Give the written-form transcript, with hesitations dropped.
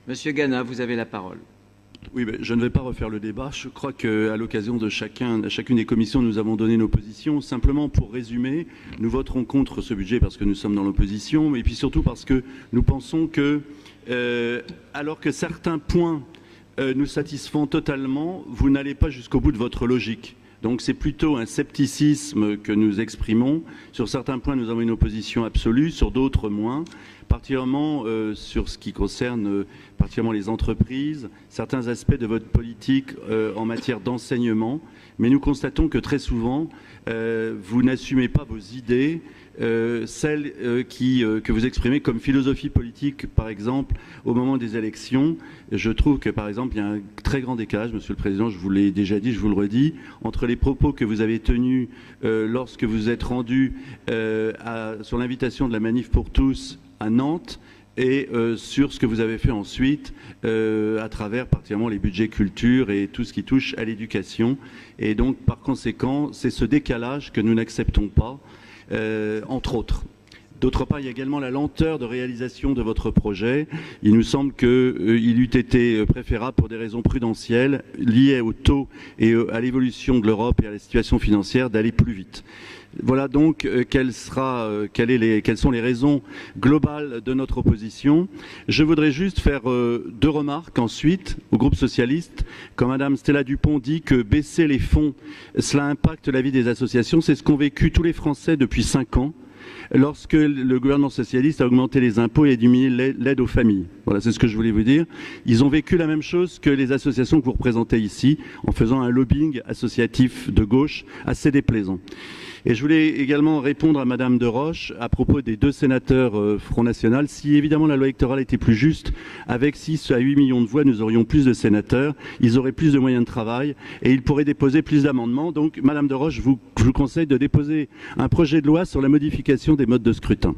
Monsieur Gana, vous avez la parole. Oui, mais je ne vais pas refaire le débat. Je crois qu'à l'occasion de chacune des commissions, nous avons donné nos positions. Simplement, pour résumer, nous voterons contre ce budget parce que nous sommes dans l'opposition, mais puis surtout parce que nous pensons que, alors que certains points nous satisfont totalement, vous n'allez pas jusqu'au bout de votre logique. Donc c'est plutôt un scepticisme que nous exprimons. Sur certains points, nous avons une opposition absolue, sur d'autres moins, particulièrement sur ce qui concerne particulièrement les entreprises, certains aspects de votre politique en matière d'enseignement. Mais nous constatons que très souvent, vous n'assumez pas vos idées, celles que vous exprimez comme philosophie politique, par exemple, au moment des élections. Je trouve que, par exemple, il y a un très grand décalage, Monsieur le Président, je vous l'ai déjà dit, je vous le redis, entre les propos que vous avez tenus lorsque vous êtes rendu sur l'invitation de la Manif pour tous à Nantes et sur ce que vous avez fait ensuite à travers particulièrement les budgets culture et tout ce qui touche à l'éducation. Et donc, par conséquent, c'est ce décalage que nous n'acceptons pas. Entre autres. D'autre part, il y a également la lenteur de réalisation de votre projet. Il nous semble qu'il eût été préférable, pour des raisons prudentielles, liées au taux et à l'évolution de l'Europe et à la situation financière, d'aller plus vite. Voilà donc quelles sont les raisons globales de notre opposition. Je voudrais juste faire deux remarques ensuite au groupe socialiste. Quand Madame Stella Dupont dit que baisser les fonds, cela impacte la vie des associations, c'est ce qu'ont vécu tous les Français depuis 5 ans. Lorsque le gouvernement socialiste a augmenté les impôts et a diminué l'aide aux familles. Voilà, c'est ce que je voulais vous dire. Ils ont vécu la même chose que les associations que vous représentez ici, en faisant un lobbying associatif de gauche assez déplaisant. Et je voulais également répondre à Madame De Roche à propos des 2 sénateurs Front National. Si évidemment la loi électorale était plus juste, avec 6 à 8 millions de voix, nous aurions plus de sénateurs, ils auraient plus de moyens de travail et ils pourraient déposer plus d'amendements. Donc, Madame De Roche, je vous conseille de déposer un projet de loi sur la modification des modes de scrutin.